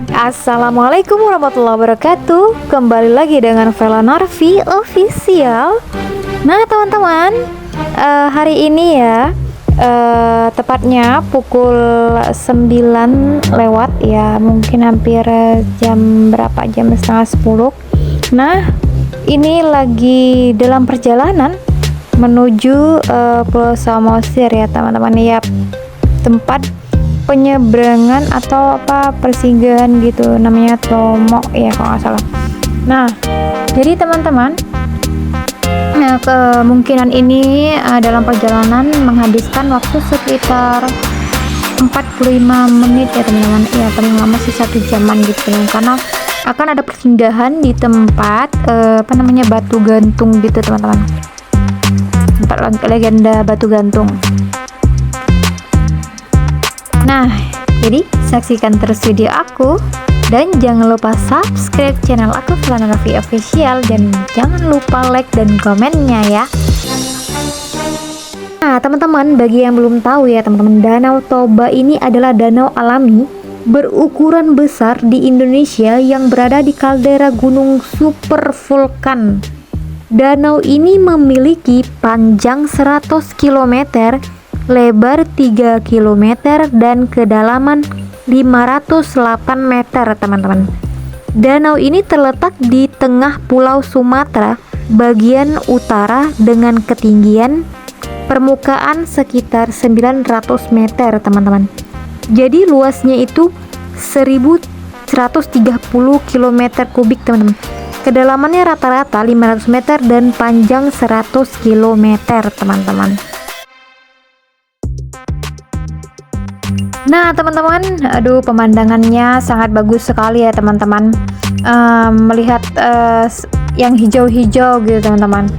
Assalamualaikum warahmatullahi wabarakatuh. Kembali lagi dengan Vela Narvi Official. Nah teman-teman, hari ini ya, tepatnya pukul 9 lewat ya, mungkin hampir jam berapa, jam setengah 10. Nah ini lagi dalam perjalanan menuju Pulau Samosir ya teman-teman ya, tempat penyeberangan atau persinggahan gitu, namanya Tomo ya kalau nggak salah. Nah jadi teman-teman, kemungkinan ini dalam perjalanan menghabiskan waktu sekitar 45 menit ya teman-teman ya, paling lama sih 1 jaman gitu ya, karena akan ada persinggahan di tempat batu gantung gitu teman-teman, tempat legenda batu gantung. Nah, jadi saksikan terus video aku dan jangan lupa subscribe channel aku Vela Narvi Official, dan jangan lupa like dan komennya ya. Nah, teman-teman, bagi yang belum tahu ya teman-teman, Danau Toba ini adalah danau alami berukuran besar di Indonesia yang berada di kaldera gunung super vulkan. Danau ini memiliki panjang 100 km, lebar 3 km, dan kedalaman 508 meter teman-teman. Danau ini terletak di tengah Pulau Sumatera bagian utara dengan ketinggian permukaan sekitar 900 meter teman-teman. Jadi luasnya itu 1130 km kubik teman-teman. Kedalamannya rata-rata 500 meter dan panjang 100 km teman-teman. Nah teman-teman, aduh pemandangannya sangat bagus sekali ya teman-teman. Melihat yang hijau-hijau gitu teman-teman.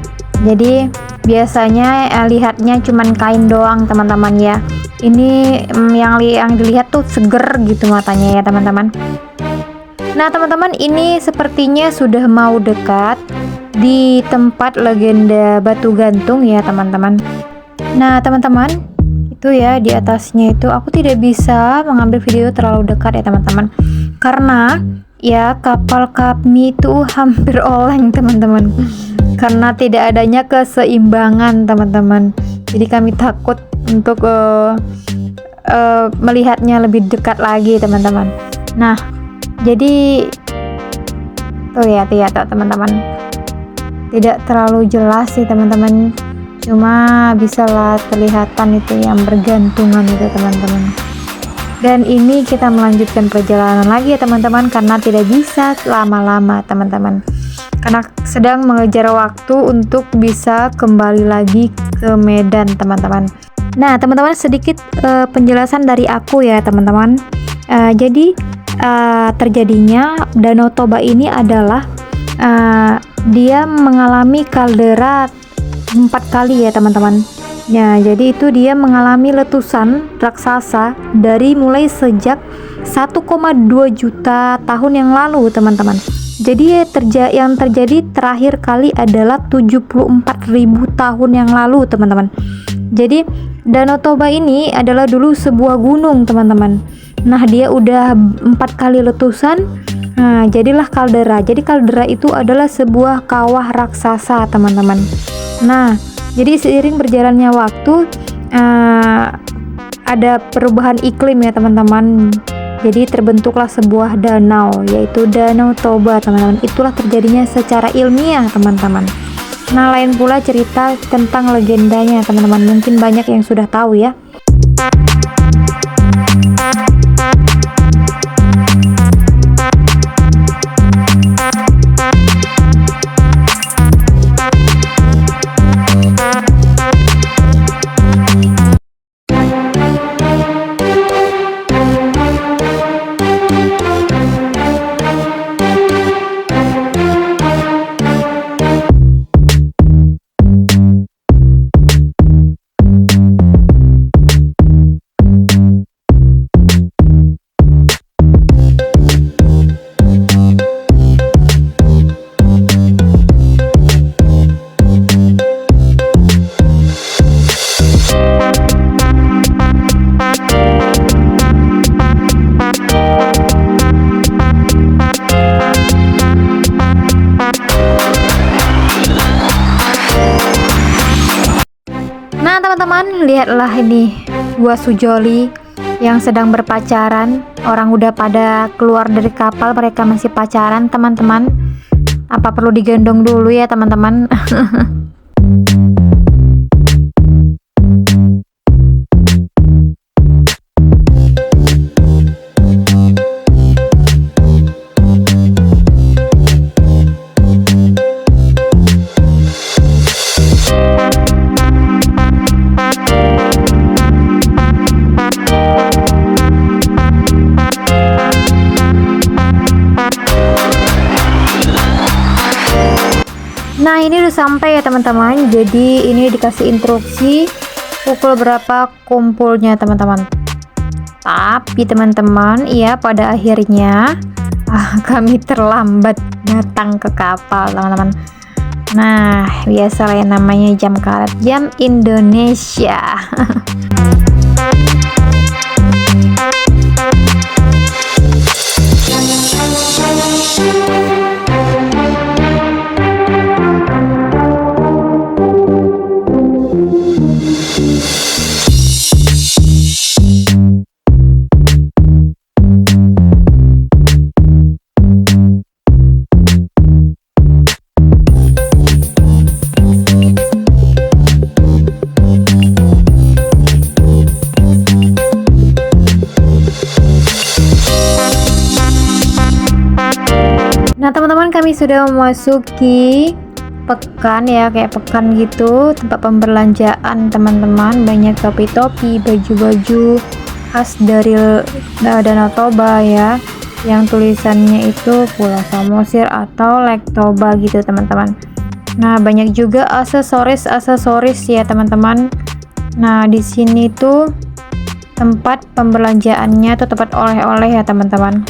Jadi biasanya lihatnya cuman kain doang teman-teman ya. Ini yang dilihat tuh seger gitu matanya ya teman-teman. Nah teman-teman, ini sepertinya sudah mau dekat di tempat legenda batu gantung ya teman-teman. Nah teman-teman, itu ya di atasnya itu aku tidak bisa mengambil video terlalu dekat ya teman-teman, karena ya kapal kami itu hampir oleng teman-teman, karena tidak adanya keseimbangan teman-teman. Jadi kami takut untuk melihatnya lebih dekat lagi teman-teman. Nah jadi tuh ya teman-teman, tidak terlalu jelas sih teman-teman, cuma bisa lah terlihatan itu yang bergantungan itu teman-teman. Dan ini kita melanjutkan perjalanan lagi ya teman-teman, karena tidak bisa lama-lama teman-teman, karena sedang mengejar waktu untuk bisa kembali lagi ke Medan teman-teman. Nah teman-teman, sedikit penjelasan dari aku ya teman-teman. Jadi terjadinya Danau Toba ini adalah dia mengalami kaldera 4 kali ya teman-teman ya. Jadi itu dia mengalami letusan raksasa dari mulai sejak 1,2 juta tahun yang lalu teman-teman. Jadi yang terjadi terakhir kali adalah 74.000 tahun yang lalu teman-teman. Jadi Danau Toba ini adalah dulu sebuah gunung teman-teman. Nah dia udah 4 kali letusan. Nah jadilah kaldera. Jadi kaldera itu adalah sebuah kawah raksasa teman-teman. Nah, jadi seiring berjalannya waktu ada perubahan iklim ya teman-teman. Jadi terbentuklah sebuah danau, yaitu Danau Toba teman-teman. Itulah terjadinya secara ilmiah teman-teman. Nah, lain pula cerita tentang legendanya teman-teman. Mungkin banyak yang sudah tahu ya. teman-teman, lihatlah ini dua sujoli yang sedang berpacaran. Orang udah pada keluar dari kapal, mereka masih pacaran teman-teman. Apa perlu digendong dulu ya teman-teman? Nah, ini udah sampai ya teman-teman. Jadi ini dikasih instruksi pukul berapa kumpulnya teman-teman. Tapi teman-teman, ya pada akhirnya kami terlambat datang ke kapal teman-teman. Nah, biasa lah yang namanya jam karet, jam Indonesia. Nah teman-teman, kami sudah memasuki pekan ya, kayak pekan gitu, tempat pembelanjaan teman-teman. Banyak topi-topi, baju-baju khas dari Danau Toba ya, yang tulisannya itu Pulau Samosir atau Lake Toba gitu teman-teman. Nah banyak juga aksesoris ya teman-teman. Nah di sini tuh tempat pembelanjaannya tuh tempat oleh-oleh ya teman-teman.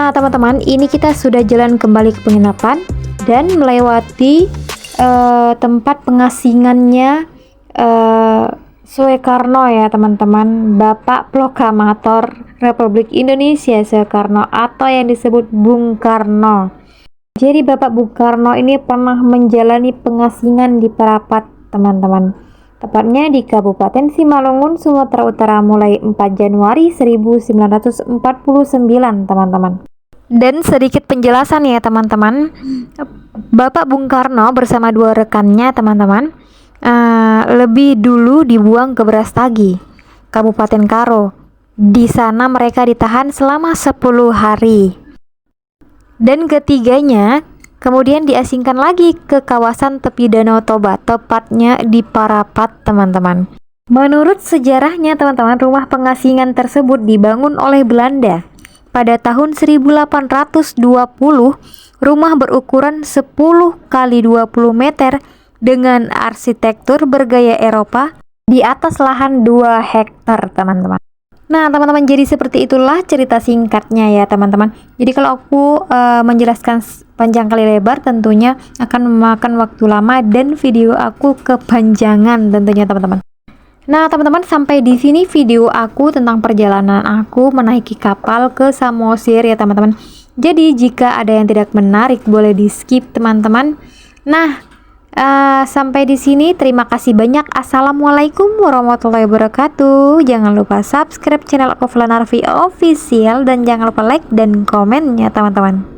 Nah teman-teman, ini kita sudah jalan kembali ke penginapan dan melewati tempat pengasingannya Soekarno ya teman-teman, Bapak Proklamator Republik Indonesia Soekarno atau yang disebut Bung Karno. Jadi Bapak Bung Karno ini pernah menjalani pengasingan di Parapat teman-teman, tepatnya di Kabupaten Simalungun, Sumatera Utara mulai 4 Januari 1949 teman-teman. Dan sedikit penjelasan ya teman-teman, Bapak Bung Karno bersama 2 rekannya teman-teman lebih dulu dibuang ke Brastagi, Kabupaten Karo. Di sana mereka ditahan selama 10 hari. Dan ketiganya kemudian diasingkan lagi ke kawasan tepi Danau Toba, tepatnya di Parapat teman-teman. Menurut sejarahnya teman-teman, rumah pengasingan tersebut dibangun oleh Belanda pada tahun 1820. Rumah berukuran 10 kali 20 meter dengan arsitektur bergaya Eropa di atas lahan 2 hektar teman-teman. Nah teman-teman, jadi seperti itulah cerita singkatnya ya teman-teman. Jadi kalau aku menjelaskan panjang kali lebar tentunya akan memakan waktu lama dan video aku kepanjangan tentunya teman-teman. Nah teman-teman, sampai di sini video aku tentang perjalanan aku menaiki kapal ke Samosir ya teman-teman. Jadi jika ada yang tidak menarik boleh di skip teman-teman. Nah sampai di sini, terima kasih banyak. Assalamualaikum warahmatullahi wabarakatuh. Jangan lupa subscribe channel aku Vlanarvi Official dan jangan lupa like dan komennya teman-teman.